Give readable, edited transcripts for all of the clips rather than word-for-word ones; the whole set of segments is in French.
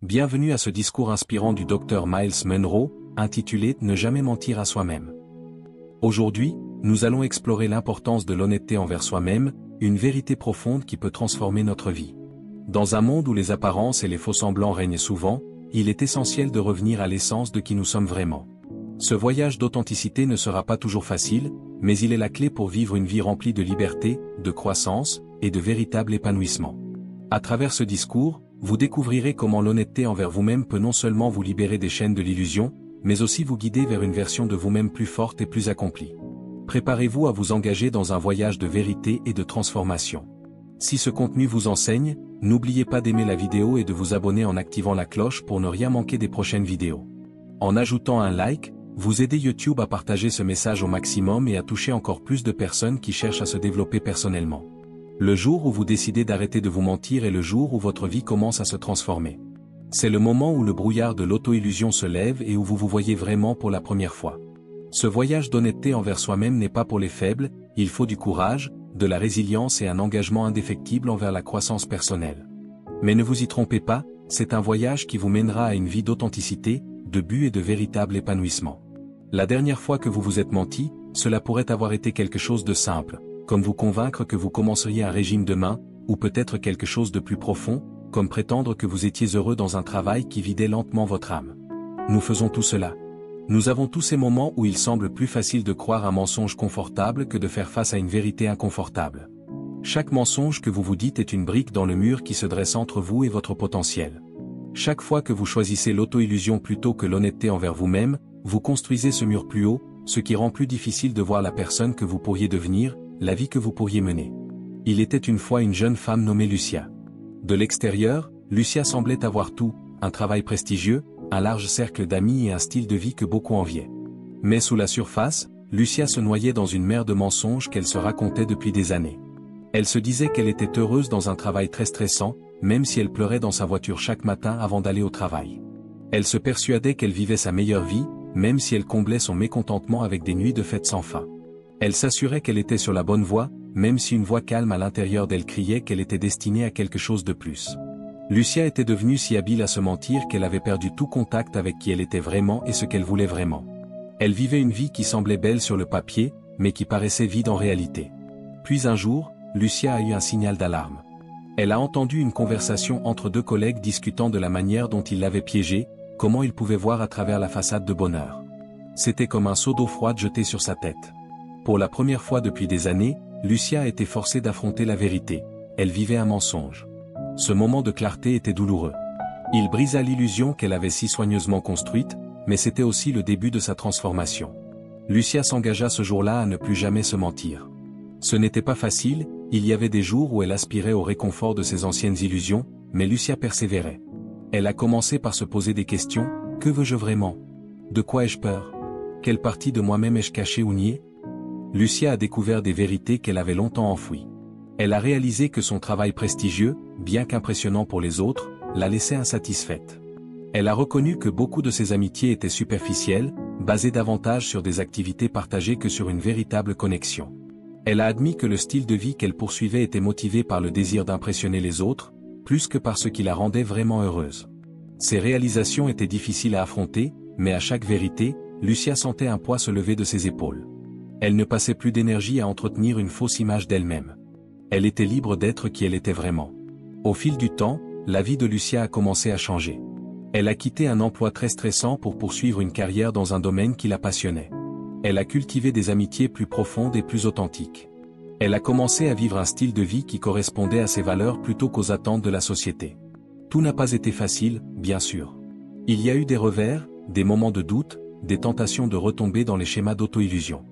Bienvenue à ce discours inspirant du Dr Miles Monroe, intitulé « Ne jamais mentir à soi-même ». Aujourd'hui, nous allons explorer l'importance de l'honnêteté envers soi-même, une vérité profonde qui peut transformer notre vie. Dans un monde où les apparences et les faux-semblants règnent souvent, il est essentiel de revenir à l'essence de qui nous sommes vraiment. Ce voyage d'authenticité ne sera pas toujours facile, mais il est la clé pour vivre une vie remplie de liberté, de croissance, et de véritable épanouissement. À travers ce discours, vous découvrirez comment l'honnêteté envers vous-même peut non seulement vous libérer des chaînes de l'illusion, mais aussi vous guider vers une version de vous-même plus forte et plus accomplie. Préparez-vous à vous engager dans un voyage de vérité et de transformation. Si ce contenu vous enseigne, n'oubliez pas d'aimer la vidéo et de vous abonner en activant la cloche pour ne rien manquer des prochaines vidéos. En ajoutant un like, vous aidez YouTube à partager ce message au maximum et à toucher encore plus de personnes qui cherchent à se développer personnellement. Le jour où vous décidez d'arrêter de vous mentir est le jour où votre vie commence à se transformer. C'est le moment où le brouillard de l'auto-illusion se lève et où vous vous voyez vraiment pour la première fois. Ce voyage d'honnêteté envers soi-même n'est pas pour les faibles, il faut du courage, de la résilience et un engagement indéfectible envers la croissance personnelle. Mais ne vous y trompez pas, c'est un voyage qui vous mènera à une vie d'authenticité, de but et de véritable épanouissement. La dernière fois que vous vous êtes menti, cela pourrait avoir été quelque chose de simple, comme vous convaincre que vous commenceriez un régime demain, ou peut-être quelque chose de plus profond, comme prétendre que vous étiez heureux dans un travail qui vidait lentement votre âme. Nous faisons tout cela. Nous avons tous ces moments où il semble plus facile de croire un mensonge confortable que de faire face à une vérité inconfortable. Chaque mensonge que vous vous dites est une brique dans le mur qui se dresse entre vous et votre potentiel. Chaque fois que vous choisissez l'auto-illusion plutôt que l'honnêteté envers vous-même, vous construisez ce mur plus haut, ce qui rend plus difficile de voir la personne que vous pourriez devenir, la vie que vous pourriez mener. Il était une fois une jeune femme nommée Lucia. De l'extérieur, Lucia semblait avoir tout, un travail prestigieux, un large cercle d'amis et un style de vie que beaucoup enviaient. Mais sous la surface, Lucia se noyait dans une mer de mensonges qu'elle se racontait depuis des années. Elle se disait qu'elle était heureuse dans un travail très stressant, même si elle pleurait dans sa voiture chaque matin avant d'aller au travail. Elle se persuadait qu'elle vivait sa meilleure vie, même si elle comblait son mécontentement avec des nuits de fête sans fin. Elle s'assurait qu'elle était sur la bonne voie, même si une voix calme à l'intérieur d'elle criait qu'elle était destinée à quelque chose de plus. Lucia était devenue si habile à se mentir qu'elle avait perdu tout contact avec qui elle était vraiment et ce qu'elle voulait vraiment. Elle vivait une vie qui semblait belle sur le papier, mais qui paraissait vide en réalité. Puis un jour, Lucia a eu un signal d'alarme. Elle a entendu une conversation entre deux collègues discutant de la manière dont ils l'avaient piégée, comment ils pouvaient voir à travers la façade de bonheur. C'était comme un seau d'eau froide jeté sur sa tête. Pour la première fois depuis des années, Lucia a été forcée d'affronter la vérité. Elle vivait un mensonge. Ce moment de clarté était douloureux. Il brisa l'illusion qu'elle avait si soigneusement construite, mais c'était aussi le début de sa transformation. Lucia s'engagea ce jour-là à ne plus jamais se mentir. Ce n'était pas facile, il y avait des jours où elle aspirait au réconfort de ses anciennes illusions, mais Lucia persévérait. Elle a commencé par se poser des questions, que veux-je vraiment? De quoi ai-je peur? Quelle partie de moi-même ai-je cachée ou niée? Lucia a découvert des vérités qu'elle avait longtemps enfouies. Elle a réalisé que son travail prestigieux, bien qu'impressionnant pour les autres, la laissait insatisfaite. Elle a reconnu que beaucoup de ses amitiés étaient superficielles, basées davantage sur des activités partagées que sur une véritable connexion. Elle a admis que le style de vie qu'elle poursuivait était motivé par le désir d'impressionner les autres, plus que par ce qui la rendait vraiment heureuse. Ces réalisations étaient difficiles à affronter, mais à chaque vérité, Lucia sentait un poids se lever de ses épaules. Elle ne passait plus d'énergie à entretenir une fausse image d'elle-même. Elle était libre d'être qui elle était vraiment. Au fil du temps, la vie de Lucia a commencé à changer. Elle a quitté un emploi très stressant pour poursuivre une carrière dans un domaine qui la passionnait. Elle a cultivé des amitiés plus profondes et plus authentiques. Elle a commencé à vivre un style de vie qui correspondait à ses valeurs plutôt qu'aux attentes de la société. Tout n'a pas été facile, bien sûr. Il y a eu des revers, des moments de doute, des tentations de retomber dans les schémas d'auto-illusion.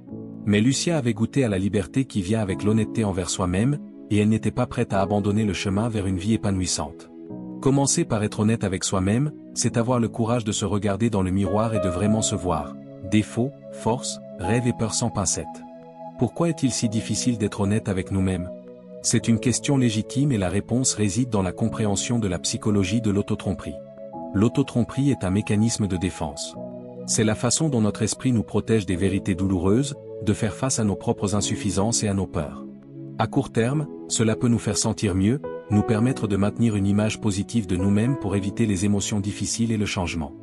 Mais Lucia avait goûté à la liberté qui vient avec l'honnêteté envers soi-même, et elle n'était pas prête à abandonner le chemin vers une vie épanouissante. Commencer par être honnête avec soi-même, c'est avoir le courage de se regarder dans le miroir et de vraiment se voir. Défauts, forces, rêves et peurs sans pincettes. Pourquoi est-il si difficile d'être honnête avec nous-mêmes? C'est une question légitime et la réponse réside dans la compréhension de la psychologie de l'autotromperie. L'autotromperie est un mécanisme de défense. C'est la façon dont notre esprit nous protège des vérités douloureuses, de faire face à nos propres insuffisances et à nos peurs. À court terme, cela peut nous faire sentir mieux, nous permettre de maintenir une image positive de nous-mêmes pour éviter les émotions difficiles et le changement.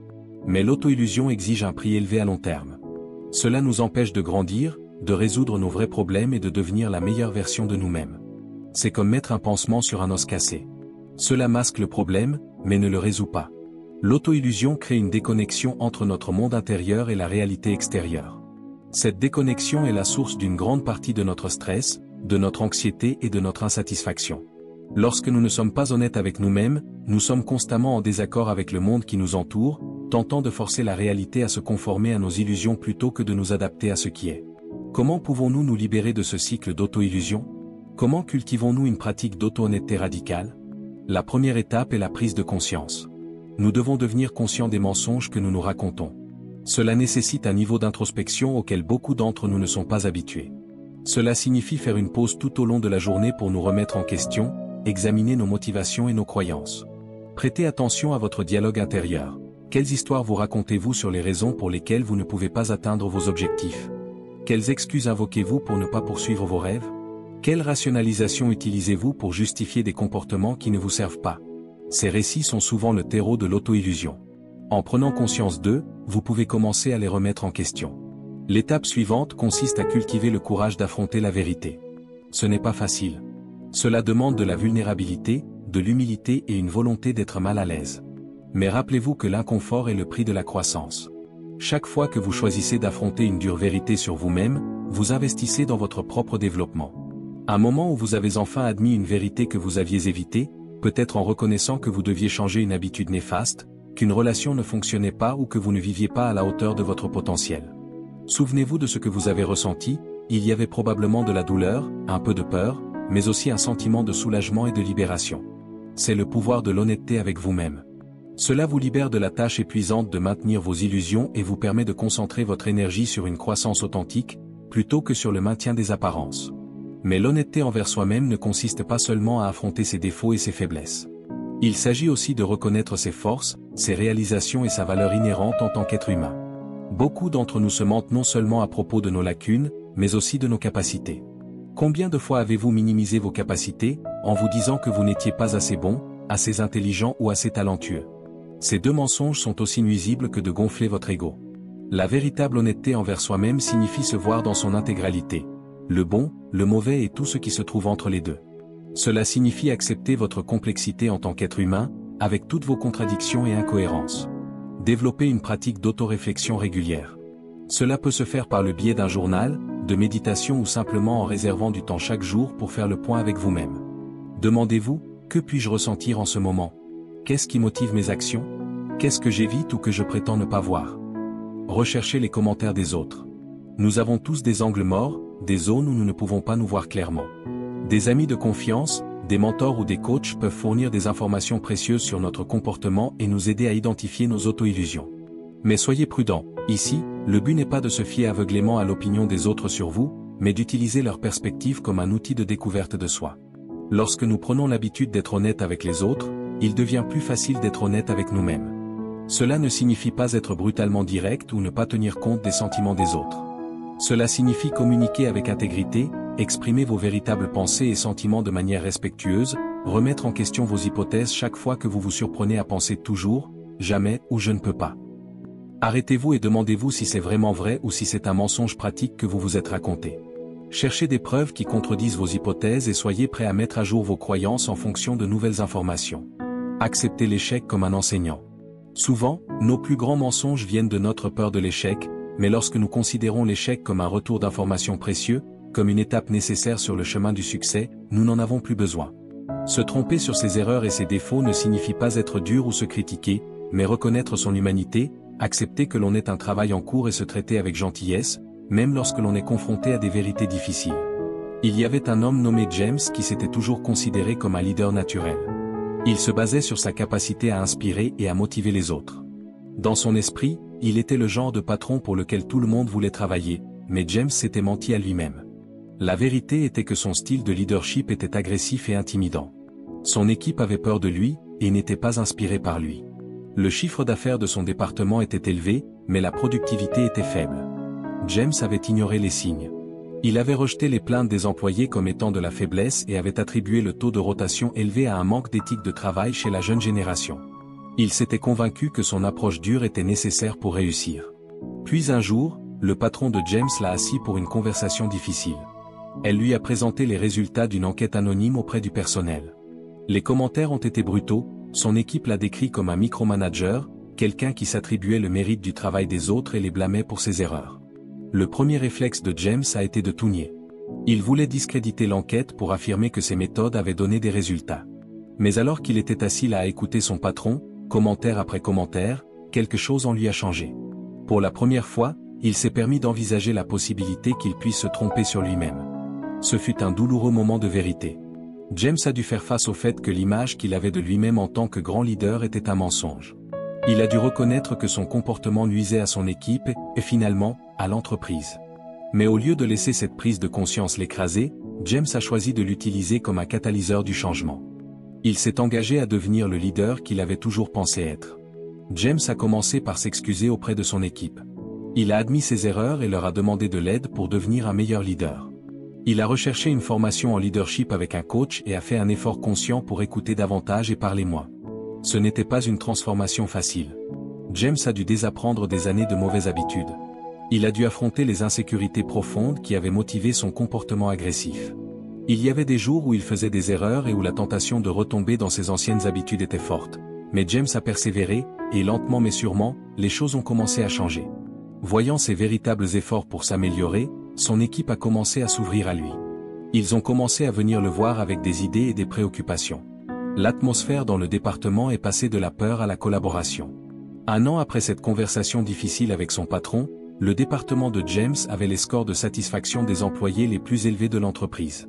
Mais l'auto-illusion exige un prix élevé à long terme. Cela nous empêche de grandir, de résoudre nos vrais problèmes et de devenir la meilleure version de nous-mêmes. C'est comme mettre un pansement sur un os cassé. Cela masque le problème, mais ne le résout pas. L'auto-illusion crée une déconnexion entre notre monde intérieur et la réalité extérieure. Cette déconnexion est la source d'une grande partie de notre stress, de notre anxiété et de notre insatisfaction. Lorsque nous ne sommes pas honnêtes avec nous-mêmes, nous sommes constamment en désaccord avec le monde qui nous entoure, tentant de forcer la réalité à se conformer à nos illusions plutôt que de nous adapter à ce qui est. Comment pouvons-nous nous libérer de ce cycle d'auto-illusion? Comment cultivons-nous une pratique d'auto-honnêteté radicale? La première étape est la prise de conscience. Nous devons devenir conscients des mensonges que nous nous racontons. Cela nécessite un niveau d'introspection auquel beaucoup d'entre nous ne sont pas habitués. Cela signifie faire une pause tout au long de la journée pour nous remettre en question, examiner nos motivations et nos croyances. Prêtez attention à votre dialogue intérieur. Quelles histoires vous racontez-vous sur les raisons pour lesquelles vous ne pouvez pas atteindre vos objectifs? Quelles excuses invoquez-vous pour ne pas poursuivre vos rêves? Quelle rationalisation utilisez-vous pour justifier des comportements qui ne vous servent pas? Ces récits sont souvent le terreau de l'auto-illusion. En prenant conscience d'eux, vous pouvez commencer à les remettre en question. L'étape suivante consiste à cultiver le courage d'affronter la vérité. Ce n'est pas facile. Cela demande de la vulnérabilité, de l'humilité et une volonté d'être mal à l'aise. Mais rappelez-vous que l'inconfort est le prix de la croissance. Chaque fois que vous choisissez d'affronter une dure vérité sur vous-même, vous investissez dans votre propre développement. Un moment où vous avez enfin admis une vérité que vous aviez évitée, peut-être en reconnaissant que vous deviez changer une habitude néfaste, qu'une relation ne fonctionnait pas ou que vous ne viviez pas à la hauteur de votre potentiel. Souvenez-vous de ce que vous avez ressenti, il y avait probablement de la douleur, un peu de peur, mais aussi un sentiment de soulagement et de libération. C'est le pouvoir de l'honnêteté avec vous-même. Cela vous libère de la tâche épuisante de maintenir vos illusions et vous permet de concentrer votre énergie sur une croissance authentique, plutôt que sur le maintien des apparences. Mais l'honnêteté envers soi-même ne consiste pas seulement à affronter ses défauts et ses faiblesses. Il s'agit aussi de reconnaître ses forces, ses réalisations et sa valeur inhérente en tant qu'être humain. Beaucoup d'entre nous se mentent non seulement à propos de nos lacunes, mais aussi de nos capacités. Combien de fois avez-vous minimisé vos capacités, en vous disant que vous n'étiez pas assez bon, assez intelligent ou assez talentueux? Ces deux mensonges sont aussi nuisibles que de gonfler votre ego. La véritable honnêteté envers soi-même signifie se voir dans son intégralité. Le bon, le mauvais et tout ce qui se trouve entre les deux. Cela signifie accepter votre complexité en tant qu'être humain, avec toutes vos contradictions et incohérences. Développer une pratique d'autoréflexion régulière. Cela peut se faire par le biais d'un journal, de méditation ou simplement en réservant du temps chaque jour pour faire le point avec vous-même. Demandez-vous, que puis-je ressentir en ce moment? Qu'est-ce qui motive mes actions? Qu'est-ce que j'évite ou que je prétends ne pas voir? Recherchez les commentaires des autres. Nous avons tous des angles morts, des zones où nous ne pouvons pas nous voir clairement. Des amis de confiance, des mentors ou des coachs peuvent fournir des informations précieuses sur notre comportement et nous aider à identifier nos auto-illusions. Mais soyez prudents, ici, le but n'est pas de se fier aveuglément à l'opinion des autres sur vous, mais d'utiliser leur perspective comme un outil de découverte de soi. Lorsque nous prenons l'habitude d'être honnêtes avec les autres, il devient plus facile d'être honnête avec nous-mêmes. Cela ne signifie pas être brutalement direct ou ne pas tenir compte des sentiments des autres. Cela signifie communiquer avec intégrité, exprimer vos véritables pensées et sentiments de manière respectueuse, remettre en question vos hypothèses chaque fois que vous vous surprenez à penser toujours, jamais ou je ne peux pas. Arrêtez-vous et demandez-vous si c'est vraiment vrai ou si c'est un mensonge pratique que vous vous êtes raconté. Cherchez des preuves qui contredisent vos hypothèses et soyez prêts à mettre à jour vos croyances en fonction de nouvelles informations. Acceptez l'échec comme un enseignant. Souvent, nos plus grands mensonges viennent de notre peur de l'échec, mais lorsque nous considérons l'échec comme un retour d'informations précieux, comme une étape nécessaire sur le chemin du succès, nous n'en avons plus besoin. Se tromper sur ses erreurs et ses défauts ne signifie pas être dur ou se critiquer, mais reconnaître son humanité, accepter que l'on ait un travail en cours et se traiter avec gentillesse, même lorsque l'on est confronté à des vérités difficiles. Il y avait un homme nommé James qui s'était toujours considéré comme un leader naturel. Il se basait sur sa capacité à inspirer et à motiver les autres. Dans son esprit, il était le genre de patron pour lequel tout le monde voulait travailler, mais James s'était menti à lui-même. La vérité était que son style de leadership était agressif et intimidant. Son équipe avait peur de lui, et n'était pas inspirée par lui. Le chiffre d'affaires de son département était élevé, mais la productivité était faible. James avait ignoré les signes. Il avait rejeté les plaintes des employés comme étant de la faiblesse et avait attribué le taux de rotation élevé à un manque d'éthique de travail chez la jeune génération. Il s'était convaincu que son approche dure était nécessaire pour réussir. Puis un jour, le patron de James l'a assis pour une conversation difficile. Elle lui a présenté les résultats d'une enquête anonyme auprès du personnel. Les commentaires ont été brutaux, son équipe l'a décrit comme un micromanager, quelqu'un qui s'attribuait le mérite du travail des autres et les blâmait pour ses erreurs. Le premier réflexe de James a été de tout nier. Il voulait discréditer l'enquête pour affirmer que ses méthodes avaient donné des résultats. Mais alors qu'il était assis là à écouter son patron, commentaire après commentaire, quelque chose en lui a changé. Pour la première fois, il s'est permis d'envisager la possibilité qu'il puisse se tromper sur lui-même. Ce fut un douloureux moment de vérité. James a dû faire face au fait que l'image qu'il avait de lui-même en tant que grand leader était un mensonge. Il a dû reconnaître que son comportement nuisait à son équipe et finalement, à l'entreprise. Mais au lieu de laisser cette prise de conscience l'écraser, James a choisi de l'utiliser comme un catalyseur du changement. Il s'est engagé à devenir le leader qu'il avait toujours pensé être. James a commencé par s'excuser auprès de son équipe. Il a admis ses erreurs et leur a demandé de l'aide pour devenir un meilleur leader. Il a recherché une formation en leadership avec un coach et a fait un effort conscient pour écouter davantage et parler moins. Ce n'était pas une transformation facile. James a dû désapprendre des années de mauvaises habitudes. Il a dû affronter les insécurités profondes qui avaient motivé son comportement agressif. Il y avait des jours où il faisait des erreurs et où la tentation de retomber dans ses anciennes habitudes était forte. Mais James a persévéré, et lentement mais sûrement, les choses ont commencé à changer. Voyant ses véritables efforts pour s'améliorer, son équipe a commencé à s'ouvrir à lui. Ils ont commencé à venir le voir avec des idées et des préoccupations. L'atmosphère dans le département est passée de la peur à la collaboration. Un an après cette conversation difficile avec son patron, le département de James avait les scores de satisfaction des employés les plus élevés de l'entreprise.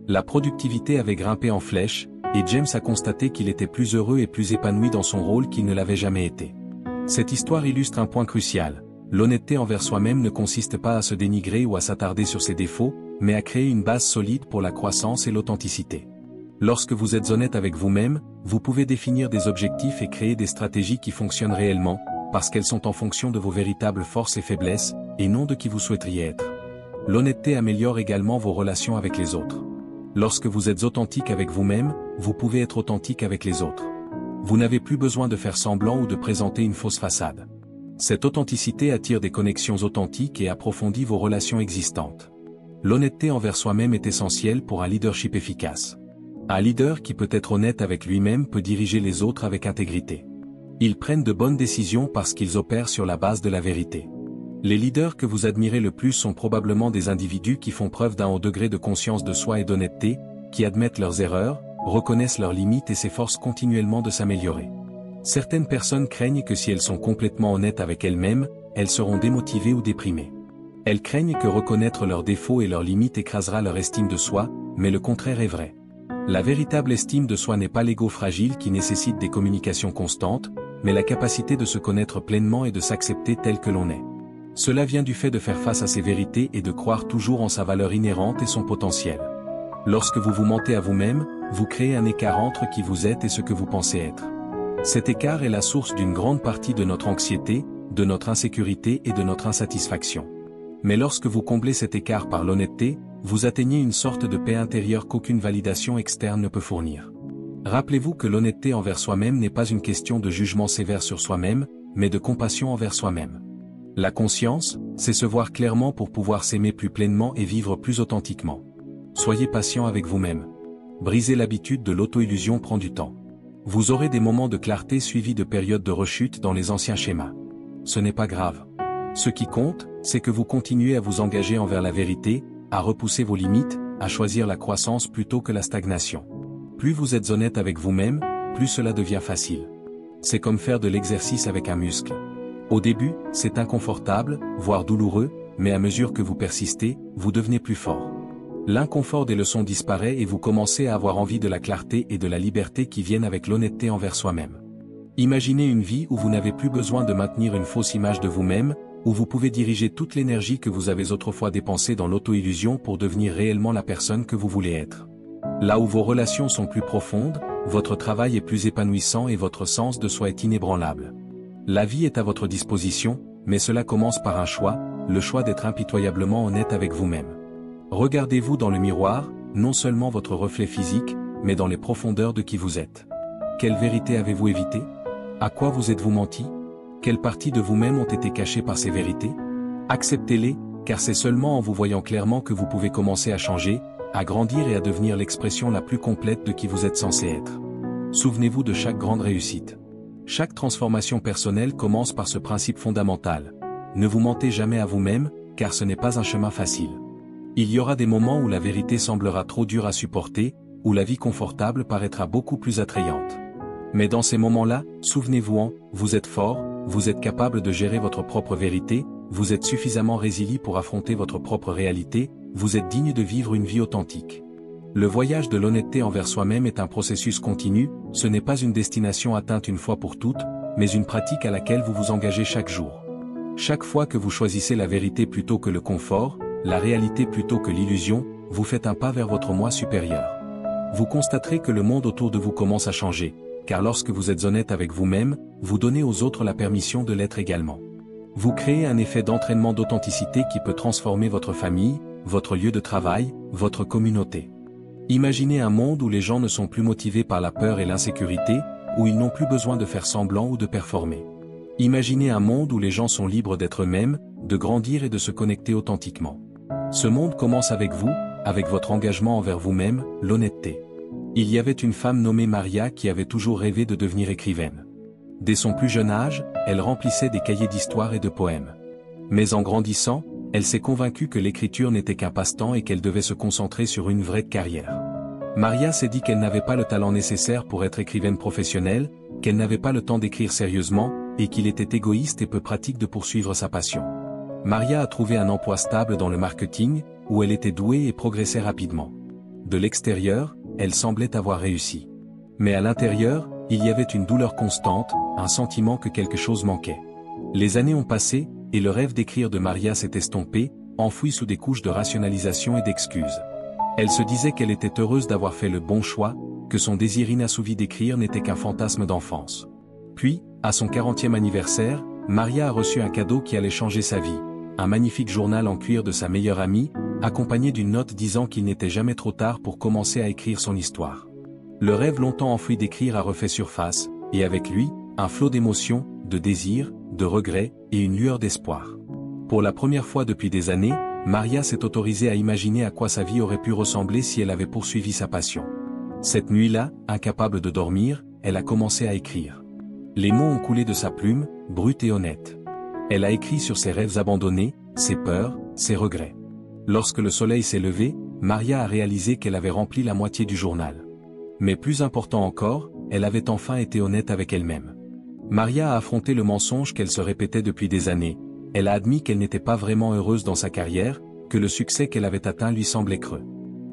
La productivité avait grimpé en flèche, et James a constaté qu'il était plus heureux et plus épanoui dans son rôle qu'il ne l'avait jamais été. Cette histoire illustre un point crucial. L'honnêteté envers soi-même ne consiste pas à se dénigrer ou à s'attarder sur ses défauts, mais à créer une base solide pour la croissance et l'authenticité. Lorsque vous êtes honnête avec vous-même, vous pouvez définir des objectifs et créer des stratégies qui fonctionnent réellement, parce qu'elles sont en fonction de vos véritables forces et faiblesses, et non de qui vous souhaiteriez être. L'honnêteté améliore également vos relations avec les autres. Lorsque vous êtes authentique avec vous-même, vous pouvez être authentique avec les autres. Vous n'avez plus besoin de faire semblant ou de présenter une fausse façade. Cette authenticité attire des connexions authentiques et approfondit vos relations existantes. L'honnêteté envers soi-même est essentielle pour un leadership efficace. Un leader qui peut être honnête avec lui-même peut diriger les autres avec intégrité. Ils prennent de bonnes décisions parce qu'ils opèrent sur la base de la vérité. Les leaders que vous admirez le plus sont probablement des individus qui font preuve d'un haut degré de conscience de soi et d'honnêteté, qui admettent leurs erreurs, reconnaissent leurs limites et s'efforcent continuellement de s'améliorer. Certaines personnes craignent que si elles sont complètement honnêtes avec elles-mêmes, elles seront démotivées ou déprimées. Elles craignent que reconnaître leurs défauts et leurs limites écrasera leur estime de soi, mais le contraire est vrai. La véritable estime de soi n'est pas l'ego fragile qui nécessite des communications constantes, mais la capacité de se connaître pleinement et de s'accepter tel que l'on est. Cela vient du fait de faire face à ses vérités et de croire toujours en sa valeur inhérente et son potentiel. Lorsque vous vous mentez à vous-même, vous créez un écart entre qui vous êtes et ce que vous pensez être. Cet écart est la source d'une grande partie de notre anxiété, de notre insécurité et de notre insatisfaction. Mais lorsque vous comblez cet écart par l'honnêteté, vous atteignez une sorte de paix intérieure qu'aucune validation externe ne peut fournir. Rappelez-vous que l'honnêteté envers soi-même n'est pas une question de jugement sévère sur soi-même, mais de compassion envers soi-même. La conscience, c'est se voir clairement pour pouvoir s'aimer plus pleinement et vivre plus authentiquement. Soyez patient avec vous-même. Briser l'habitude de l'auto-illusion prend du temps. Vous aurez des moments de clarté suivis de périodes de rechute dans les anciens schémas. Ce n'est pas grave. Ce qui compte, c'est que vous continuez à vous engager envers la vérité, à repousser vos limites, à choisir la croissance plutôt que la stagnation. Plus vous êtes honnête avec vous-même, plus cela devient facile. C'est comme faire de l'exercice avec un muscle. Au début, c'est inconfortable, voire douloureux, mais à mesure que vous persistez, vous devenez plus fort. L'inconfort des leçons disparaît et vous commencez à avoir envie de la clarté et de la liberté qui viennent avec l'honnêteté envers soi-même. Imaginez une vie où vous n'avez plus besoin de maintenir une fausse image de vous-même, où vous pouvez diriger toute l'énergie que vous avez autrefois dépensée dans l'auto-illusion pour devenir réellement la personne que vous voulez être. Là où vos relations sont plus profondes, votre travail est plus épanouissant et votre sens de soi est inébranlable. La vie est à votre disposition, mais cela commence par un choix, le choix d'être impitoyablement honnête avec vous-même. Regardez-vous dans le miroir, non seulement votre reflet physique, mais dans les profondeurs de qui vous êtes. Quelle vérité avez-vous évité? À quoi vous êtes-vous menti? Quelles parties de vous-même ont été cachées par ces vérités? Acceptez-les, car c'est seulement en vous voyant clairement que vous pouvez commencer à changer, à grandir et à devenir l'expression la plus complète de qui vous êtes censé être. Souvenez-vous de chaque grande réussite. Chaque transformation personnelle commence par ce principe fondamental. Ne vous mentez jamais à vous-même, car ce n'est pas un chemin facile. Il y aura des moments où la vérité semblera trop dure à supporter, où la vie confortable paraîtra beaucoup plus attrayante. Mais dans ces moments-là, souvenez-vous-en, vous êtes fort, vous êtes capable de gérer votre propre vérité, vous êtes suffisamment résilient pour affronter votre propre réalité, vous êtes digne de vivre une vie authentique. Le voyage de l'honnêteté envers soi-même est un processus continu, ce n'est pas une destination atteinte une fois pour toutes, mais une pratique à laquelle vous vous engagez chaque jour. Chaque fois que vous choisissez la vérité plutôt que le confort, la réalité plutôt que l'illusion, vous faites un pas vers votre moi supérieur. Vous constaterez que le monde autour de vous commence à changer, car lorsque vous êtes honnête avec vous-même, vous donnez aux autres la permission de l'être également. Vous créez un effet d'entraînement d'authenticité qui peut transformer votre famille, votre lieu de travail, votre communauté. Imaginez un monde où les gens ne sont plus motivés par la peur et l'insécurité, où ils n'ont plus besoin de faire semblant ou de performer. Imaginez un monde où les gens sont libres d'être eux-mêmes, de grandir et de se connecter authentiquement. Ce monde commence avec vous, avec votre engagement envers vous-même, l'honnêteté. Il y avait une femme nommée Maria qui avait toujours rêvé de devenir écrivaine. Dès son plus jeune âge, elle remplissait des cahiers d'histoire et de poèmes. Mais en grandissant, elle s'est convaincue que l'écriture n'était qu'un passe-temps et qu'elle devait se concentrer sur une vraie carrière. Maria s'est dit qu'elle n'avait pas le talent nécessaire pour être écrivaine professionnelle, qu'elle n'avait pas le temps d'écrire sérieusement, et qu'il était égoïste et peu pratique de poursuivre sa passion. Maria a trouvé un emploi stable dans le marketing, où elle était douée et progressait rapidement. De l'extérieur, elle semblait avoir réussi. Mais à l'intérieur, il y avait une douleur constante, un sentiment que quelque chose manquait. Les années ont passé, et le rêve d'écrire de Maria s'est estompé, enfoui sous des couches de rationalisation et d'excuses. Elle se disait qu'elle était heureuse d'avoir fait le bon choix, que son désir inassouvi d'écrire n'était qu'un fantasme d'enfance. Puis, à son 40e anniversaire, Maria a reçu un cadeau qui allait changer sa vie, un magnifique journal en cuir de sa meilleure amie, accompagné d'une note disant qu'il n'était jamais trop tard pour commencer à écrire son histoire. Le rêve longtemps enfoui d'écrire a refait surface, et avec lui, un flot d'émotions, de désirs, de regrets, et une lueur d'espoir. Pour la première fois depuis des années, Maria s'est autorisée à imaginer à quoi sa vie aurait pu ressembler si elle avait poursuivi sa passion. Cette nuit-là, incapable de dormir, elle a commencé à écrire. Les mots ont coulé de sa plume, brute et honnête. Elle a écrit sur ses rêves abandonnés, ses peurs, ses regrets. Lorsque le soleil s'est levé, Maria a réalisé qu'elle avait rempli la moitié du journal. Mais plus important encore, elle avait enfin été honnête avec elle-même. Maria a affronté le mensonge qu'elle se répétait depuis des années. Elle a admis qu'elle n'était pas vraiment heureuse dans sa carrière, que le succès qu'elle avait atteint lui semblait creux.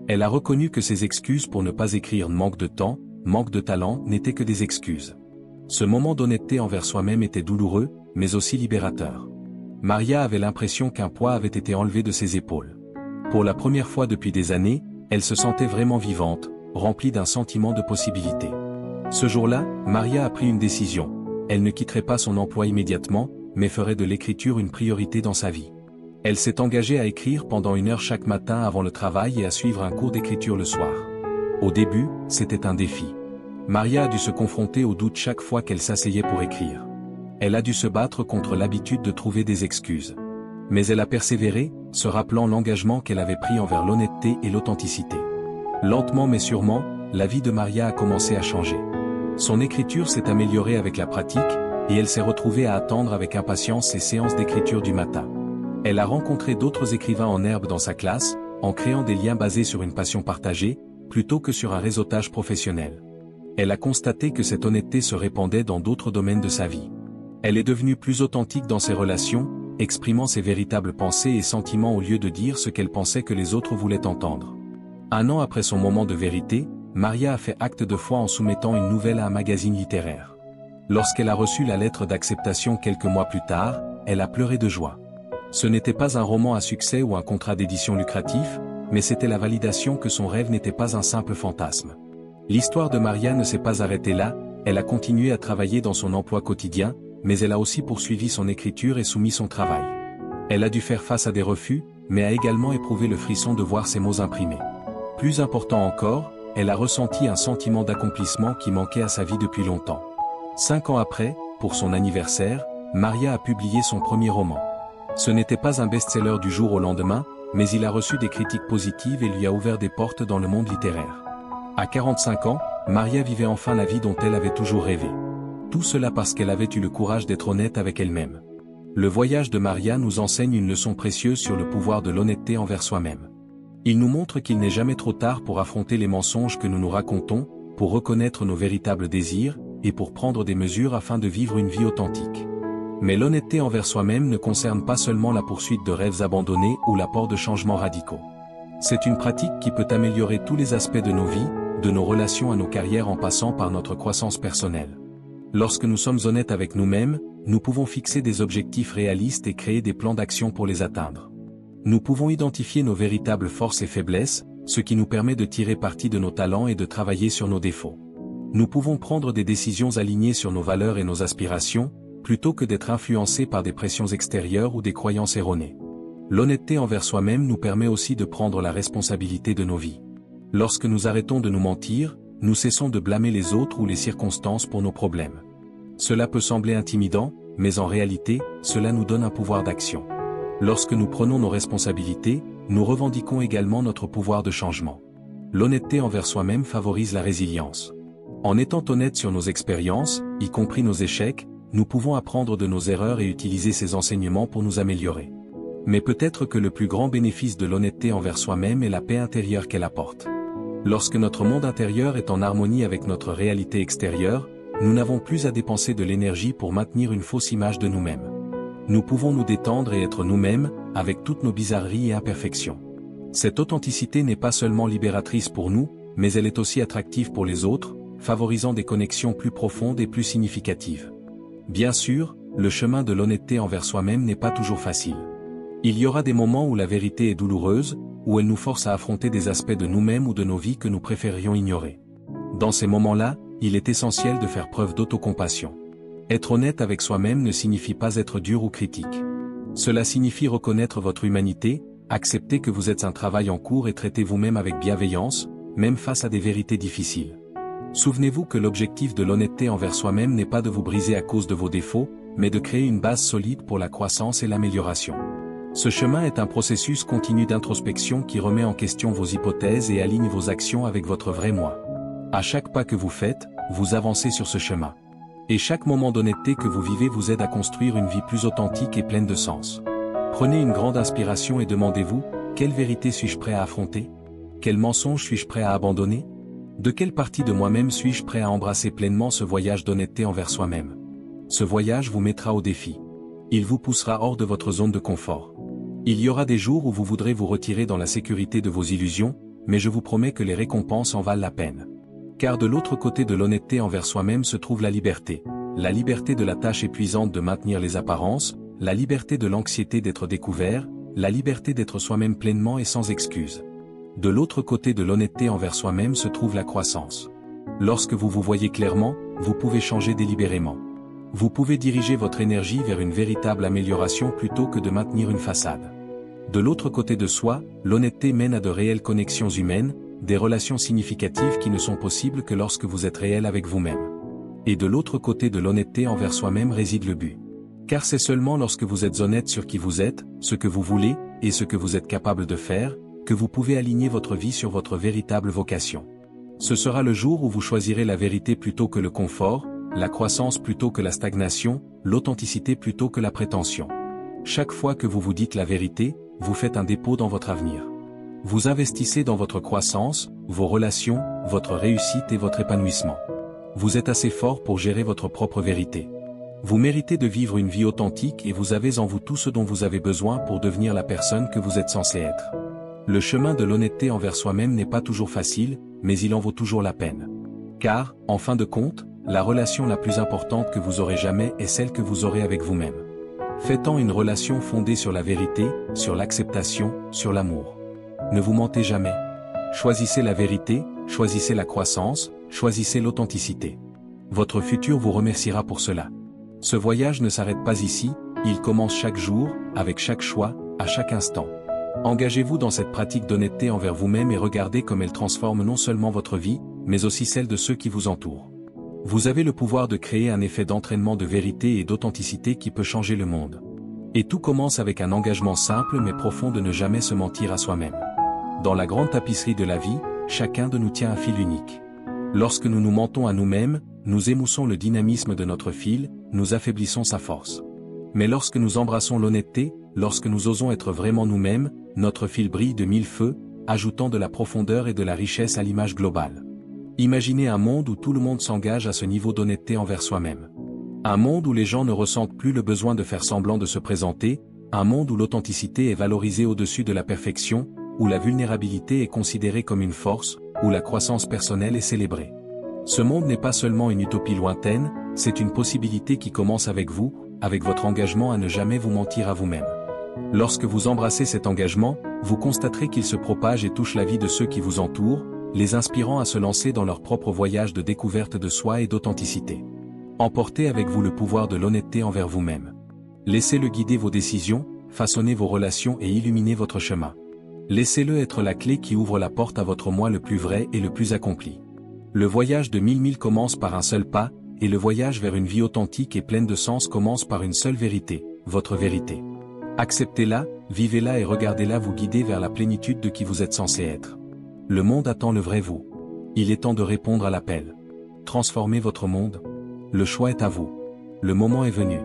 Elle a reconnu que ses excuses pour ne pas écrire manque de temps, manque de talent n'étaient que des excuses. Ce moment d'honnêteté envers soi-même était douloureux, mais aussi libérateur. Maria avait l'impression qu'un poids avait été enlevé de ses épaules. Pour la première fois depuis des années, elle se sentait vraiment vivante, remplie d'un sentiment de possibilité. Ce jour-là, Maria a pris une décision. Elle ne quitterait pas son emploi immédiatement, mais ferait de l'écriture une priorité dans sa vie. Elle s'est engagée à écrire pendant 1 heure chaque matin avant le travail et à suivre un cours d'écriture le soir. Au début, c'était un défi. Maria a dû se confronter au doute chaque fois qu'elle s'asseyait pour écrire. Elle a dû se battre contre l'habitude de trouver des excuses. Mais elle a persévéré, se rappelant l'engagement qu'elle avait pris envers l'honnêteté et l'authenticité. Lentement mais sûrement, la vie de Maria a commencé à changer. Son écriture s'est améliorée avec la pratique, et elle s'est retrouvée à attendre avec impatience ses séances d'écriture du matin. Elle a rencontré d'autres écrivains en herbe dans sa classe, en créant des liens basés sur une passion partagée, plutôt que sur un réseautage professionnel. Elle a constaté que cette honnêteté se répandait dans d'autres domaines de sa vie. Elle est devenue plus authentique dans ses relations, exprimant ses véritables pensées et sentiments au lieu de dire ce qu'elle pensait que les autres voulaient entendre. 1 an après son moment de vérité, Maria a fait acte de foi en soumettant une nouvelle à un magazine littéraire. Lorsqu'elle a reçu la lettre d'acceptation quelques mois plus tard, elle a pleuré de joie. Ce n'était pas un roman à succès ou un contrat d'édition lucratif, mais c'était la validation que son rêve n'était pas un simple fantasme. L'histoire de Maria ne s'est pas arrêtée là, elle a continué à travailler dans son emploi quotidien, mais elle a aussi poursuivi son écriture et soumis son travail. Elle a dû faire face à des refus, mais a également éprouvé le frisson de voir ses mots imprimés. Plus important encore, elle a ressenti un sentiment d'accomplissement qui manquait à sa vie depuis longtemps. 5 ans après, pour son anniversaire, Maria a publié son premier roman. Ce n'était pas un best-seller du jour au lendemain, mais il a reçu des critiques positives et lui a ouvert des portes dans le monde littéraire. À 45 ans, Maria vivait enfin la vie dont elle avait toujours rêvé. Tout cela parce qu'elle avait eu le courage d'être honnête avec elle-même. Le voyage de Maria nous enseigne une leçon précieuse sur le pouvoir de l'honnêteté envers soi-même. Il nous montre qu'il n'est jamais trop tard pour affronter les mensonges que nous nous racontons, pour reconnaître nos véritables désirs, et pour prendre des mesures afin de vivre une vie authentique. Mais l'honnêteté envers soi-même ne concerne pas seulement la poursuite de rêves abandonnés ou l'apport de changements radicaux. C'est une pratique qui peut améliorer tous les aspects de nos vies, de nos relations à nos carrières en passant par notre croissance personnelle. Lorsque nous sommes honnêtes avec nous-mêmes, nous pouvons fixer des objectifs réalistes et créer des plans d'action pour les atteindre. Nous pouvons identifier nos véritables forces et faiblesses, ce qui nous permet de tirer parti de nos talents et de travailler sur nos défauts. Nous pouvons prendre des décisions alignées sur nos valeurs et nos aspirations, plutôt que d'être influencés par des pressions extérieures ou des croyances erronées. L'honnêteté envers soi-même nous permet aussi de prendre la responsabilité de nos vies. Lorsque nous arrêtons de nous mentir, nous cessons de blâmer les autres ou les circonstances pour nos problèmes. Cela peut sembler intimidant, mais en réalité, cela nous donne un pouvoir d'action. Lorsque nous prenons nos responsabilités, nous revendiquons également notre pouvoir de changement. L'honnêteté envers soi-même favorise la résilience. En étant honnête sur nos expériences, y compris nos échecs, nous pouvons apprendre de nos erreurs et utiliser ces enseignements pour nous améliorer. Mais peut-être que le plus grand bénéfice de l'honnêteté envers soi-même est la paix intérieure qu'elle apporte. Lorsque notre monde intérieur est en harmonie avec notre réalité extérieure, nous n'avons plus à dépenser de l'énergie pour maintenir une fausse image de nous-mêmes. Nous pouvons nous détendre et être nous-mêmes, avec toutes nos bizarreries et imperfections. Cette authenticité n'est pas seulement libératrice pour nous, mais elle est aussi attractive pour les autres, favorisant des connexions plus profondes et plus significatives. Bien sûr, le chemin de l'honnêteté envers soi-même n'est pas toujours facile. Il y aura des moments où la vérité est douloureuse, où elle nous force à affronter des aspects de nous-mêmes ou de nos vies que nous préférions ignorer. Dans ces moments-là, il est essentiel de faire preuve d'autocompassion. Être honnête avec soi-même ne signifie pas être dur ou critique. Cela signifie reconnaître votre humanité, accepter que vous êtes un travail en cours et traiter vous-même avec bienveillance, même face à des vérités difficiles. Souvenez-vous que l'objectif de l'honnêteté envers soi-même n'est pas de vous briser à cause de vos défauts, mais de créer une base solide pour la croissance et l'amélioration. Ce chemin est un processus continu d'introspection qui remet en question vos hypothèses et aligne vos actions avec votre vrai moi. À chaque pas que vous faites, vous avancez sur ce chemin. Et chaque moment d'honnêteté que vous vivez vous aide à construire une vie plus authentique et pleine de sens. Prenez une grande inspiration et demandez-vous, quelle vérité suis-je prêt à affronter? Quel mensonge suis-je prêt à abandonner? De quelle partie de moi-même suis-je prêt à embrasser pleinement ce voyage d'honnêteté envers soi-même? Ce voyage vous mettra au défi. Il vous poussera hors de votre zone de confort. Il y aura des jours où vous voudrez vous retirer dans la sécurité de vos illusions, mais je vous promets que les récompenses en valent la peine. Car de l'autre côté de l'honnêteté envers soi-même se trouve la liberté de la tâche épuisante de maintenir les apparences, la liberté de l'anxiété d'être découvert, la liberté d'être soi-même pleinement et sans excuse. De l'autre côté de l'honnêteté envers soi-même se trouve la croissance. Lorsque vous vous voyez clairement, vous pouvez changer délibérément. Vous pouvez diriger votre énergie vers une véritable amélioration plutôt que de maintenir une façade. De l'autre côté de soi, l'honnêteté mène à de réelles connexions humaines, des relations significatives qui ne sont possibles que lorsque vous êtes réel avec vous-même. Et de l'autre côté de l'honnêteté envers soi-même réside le but. Car c'est seulement lorsque vous êtes honnête sur qui vous êtes, ce que vous voulez, et ce que vous êtes capable de faire, que vous pouvez aligner votre vie sur votre véritable vocation. Ce sera le jour où vous choisirez la vérité plutôt que le confort, la croissance plutôt que la stagnation, l'authenticité plutôt que la prétention. Chaque fois que vous vous dites la vérité, vous faites un dépôt dans votre avenir. Vous investissez dans votre croissance, vos relations, votre réussite et votre épanouissement. Vous êtes assez fort pour gérer votre propre vérité. Vous méritez de vivre une vie authentique et vous avez en vous tout ce dont vous avez besoin pour devenir la personne que vous êtes censé être. Le chemin de l'honnêteté envers soi-même n'est pas toujours facile, mais il en vaut toujours la peine. Car, en fin de compte, la relation la plus importante que vous aurez jamais est celle que vous aurez avec vous-même. Faites-en une relation fondée sur la vérité, sur l'acceptation, sur l'amour. Ne vous mentez jamais. Choisissez la vérité, choisissez la croissance, choisissez l'authenticité. Votre futur vous remerciera pour cela. Ce voyage ne s'arrête pas ici, Il commence chaque jour, avec chaque choix, à chaque instant. Engagez-vous dans cette pratique d'honnêteté envers vous-même et regardez comme elle transforme non seulement votre vie, mais aussi celle de ceux qui vous entourent. Vous avez le pouvoir de créer un effet d'entraînement de vérité et d'authenticité qui peut changer le monde. Et tout commence avec un engagement simple mais profond de ne jamais se mentir à soi-même. Dans la grande tapisserie de la vie, chacun de nous tient un fil unique. Lorsque nous nous mentons à nous-mêmes, nous émoussons le dynamisme de notre fil, nous affaiblissons sa force. Mais lorsque nous embrassons l'honnêteté, lorsque nous osons être vraiment nous-mêmes, notre fil brille de mille feux, ajoutant de la profondeur et de la richesse à l'image globale. Imaginez un monde où tout le monde s'engage à ce niveau d'honnêteté envers soi-même. Un monde où les gens ne ressentent plus le besoin de faire semblant de se présenter, un monde où l'authenticité est valorisée au-dessus de la perfection, où la vulnérabilité est considérée comme une force, où la croissance personnelle est célébrée. Ce monde n'est pas seulement une utopie lointaine, c'est une possibilité qui commence avec vous, avec votre engagement à ne jamais vous mentir à vous-même. Lorsque vous embrassez cet engagement, vous constaterez qu'il se propage et touche la vie de ceux qui vous entourent, les inspirant à se lancer dans leur propre voyage de découverte de soi et d'authenticité. Emportez avec vous le pouvoir de l'honnêteté envers vous-même. Laissez-le guider vos décisions, façonner vos relations et illuminer votre chemin. Laissez-le être la clé qui ouvre la porte à votre moi le plus vrai et le plus accompli. Le voyage de 1000 milles commence par un seul pas, et le voyage vers une vie authentique et pleine de sens commence par une seule vérité, votre vérité. Acceptez-la, vivez-la et regardez-la vous guider vers la plénitude de qui vous êtes censé être. Le monde attend le vrai vous. Il est temps de répondre à l'appel. Transformez votre monde. Le choix est à vous. Le moment est venu.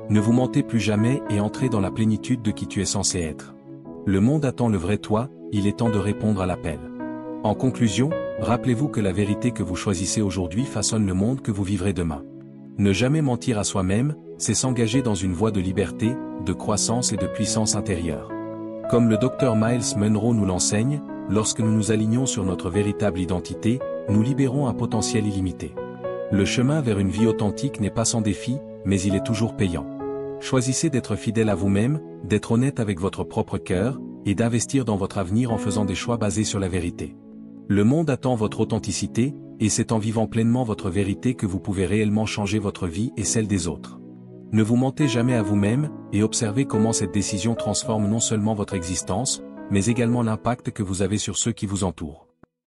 Ne vous mentez plus jamais et entrez dans la plénitude de qui tu es censé être. Le monde attend le vrai toi, il est temps de répondre à l'appel. En conclusion, rappelez-vous que la vérité que vous choisissez aujourd'hui façonne le monde que vous vivrez demain. Ne jamais mentir à soi-même, c'est s'engager dans une voie de liberté, de croissance et de puissance intérieure. Comme le Dr Myles Munroe nous l'enseigne, lorsque nous nous alignons sur notre véritable identité, nous libérons un potentiel illimité. Le chemin vers une vie authentique n'est pas sans défi, mais il est toujours payant. Choisissez d'être fidèle à vous-même, d'être honnête avec votre propre cœur, et d'investir dans votre avenir en faisant des choix basés sur la vérité. Le monde attend votre authenticité, et c'est en vivant pleinement votre vérité que vous pouvez réellement changer votre vie et celle des autres. Ne vous mentez jamais à vous-même, et observez comment cette décision transforme non seulement votre existence, mais également l'impact que vous avez sur ceux qui vous entourent.